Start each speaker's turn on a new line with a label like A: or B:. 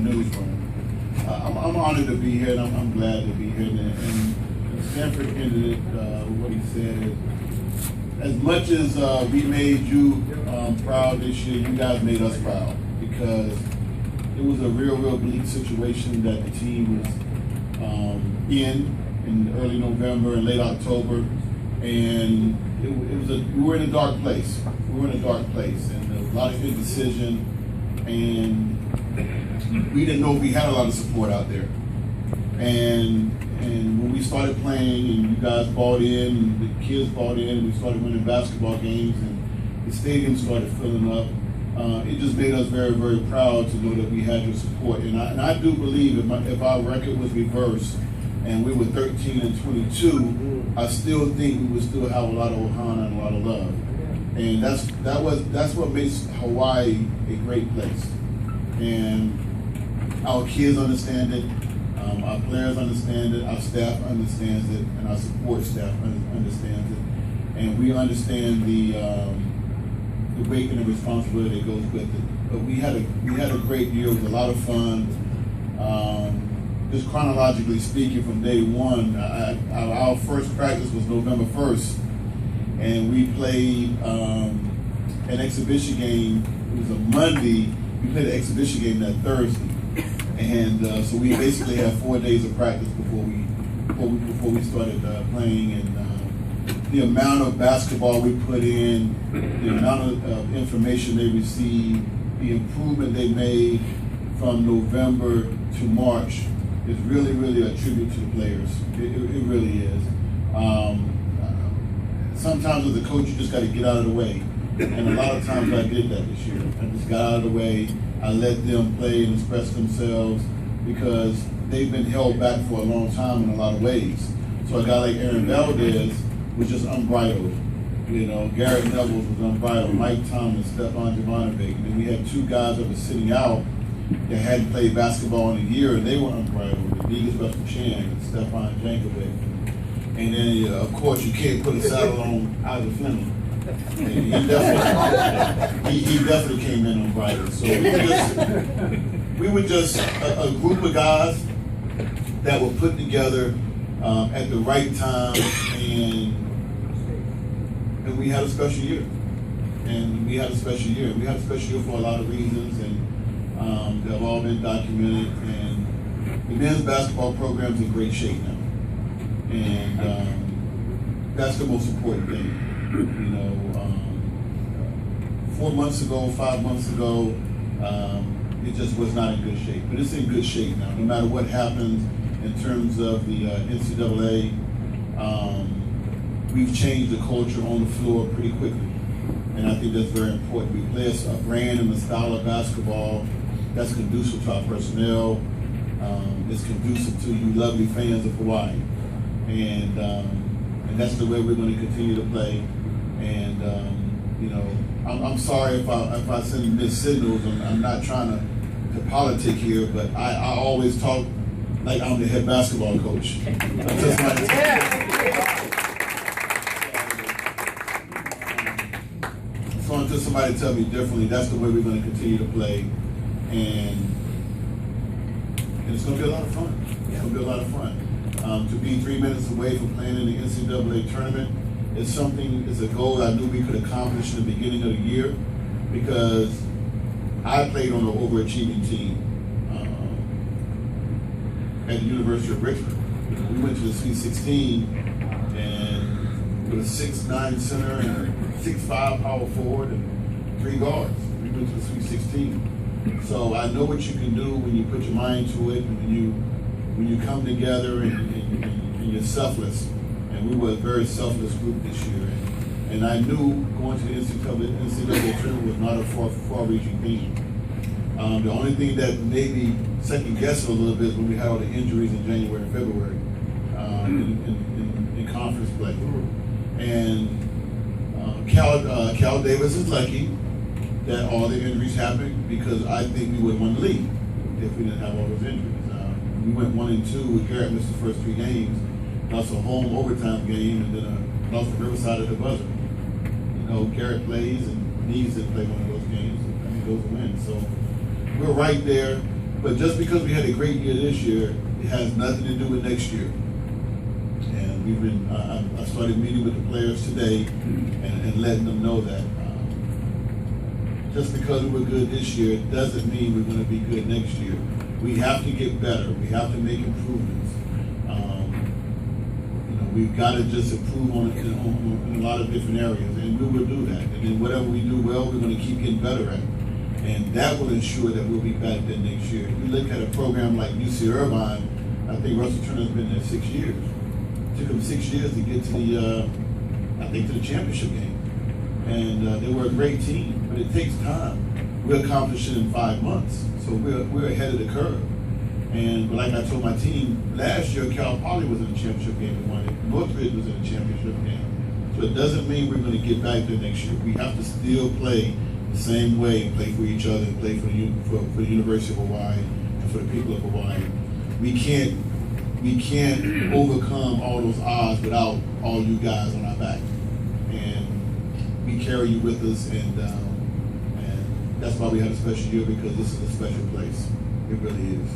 A: newsroom. I'm honored to be here, and I'm glad to be here. And Stanford ended it, what he said is, as much as we made you proud this year, you guys made us proud, because it was a real bleak situation that the team was in early November and late October, and we were in a dark place. We were in a dark place, and there was a lot of indecision, and we didn't know if we had a lot of support out there. And when we started playing, and you guys bought in, and the kids bought in, and we started winning basketball games, and the stadium started filling up, it just made us very proud to know that we had your support. And I do believe if our record was reversed and we were 13-22, I still think we would still have a lot of ohana and a lot of love. And that's what makes Hawaii a great place. And our kids understand it, our players understand it, our staff understands it, and our support staff understands it. And we understand the weight and the responsibility that goes with it. But we had a great year. It was a lot of fun. Just chronologically speaking, from day one, our first practice was November 1st, and we played an exhibition game. It was a Monday. We played an exhibition game that Thursday, and so we basically had 4 days of practice before we started playing. And the amount of basketball we put in, the amount of information they received, the improvement they made from November to March is really a tribute to the players. It really is. Sometimes as a coach, you just got to get out of the way. And a lot of times I did that this year. I just got out of the way. I let them play and express themselves, because they've been held back for a long time in a lot of ways. So a guy like Aaron Valdez was just unbridled. You know, Garrett Nevels was unbridled, Mike Thomas, Stefan Jovanovic. And then we had two guys that were sitting out that hadn't played basketball in a year, and they were unbridled. Negus Westbrook-Chan and Stefan Jankovic. And then, of course, you can't put a saddle on Isaac Fleming. He definitely came in unbridled. So we were just a group of guys that were put together at the right time, and we had a special year. And we had a special year. We had a special year for a lot of reasons, and they've all been documented. And the men's basketball program's in great shape now. And that's the most important thing. You know, 4 months ago, 5 months ago, it just was not in good shape. But it's in good shape now. No matter what happens in terms of the NCAA, we've changed the culture on the floor pretty quickly. And I think that's very important. We play a brand and a style of basketball that's conducive to our personnel. It's conducive to you lovely fans of Hawaii. And that's the way we're going to continue to play. And you know, I'm sorry if I send mixed signals. I'm not trying to politic here, but I always talk like I'm the head basketball coach. So until somebody tell me differently, that's the way we're going to continue to play, and it's going to be a lot of fun. It's going to be a lot of fun. To be 3 minutes away from playing in the NCAA tournament is something, is a goal I knew we could accomplish in the beginning of the year, because I played on an overachieving team at the University of Richmond. We went to the Sweet 16, and with a 6'9" center and a 6'5" power forward and 3 guards. We went to the Sweet 16. So I know what you can do when you put your mind to it, and when you come together and you're selfless. And we were a very selfless group this year. And I knew going to the NCAA tournament was not a far-reaching thing. The only thing that maybe second-guessed a little bit when we had all the injuries in January and February in conference play. And Cal Davis is lucky that all the injuries happened, because I think we would have won the league if we didn't have all those injuries. We went 1-2 with Garrett missed the first 3 games, lost a home overtime game, and then lost the Riverside at the buzzer. You know, Garrett plays, and Neves didn't play one of those games, and he goes to win. So we're right there. But just because we had a great year this year, it has nothing to do with next year. And we've been, I started meeting with the players today and letting them know that just because we were good this year doesn't mean we're going to be good next year. We have to get better. We have to make improvements. We've got to just improve in a lot of different areas, and we will do that. And then whatever we do well, we're going to keep getting better at it. And that will ensure that we'll be better than next year. If we look at a program like UC Irvine, I think Russell Turner's been there 6 years. It took him 6 years to get to the championship game. And they were a great team, but it takes time. We accomplished it in 5 months, so we're ahead of the curve. And like I told my team, last year Cal Poly was in the championship game and won it. Northridge was in the championship game. So it doesn't mean we're going to get back there next year. We have to still play the same way and play for each other and play for the University of Hawaii and for the people of Hawaii. We can't overcome all those odds without all you guys on our back. And we carry you with us, and that's why we had a special year, because this is a special place. It really is.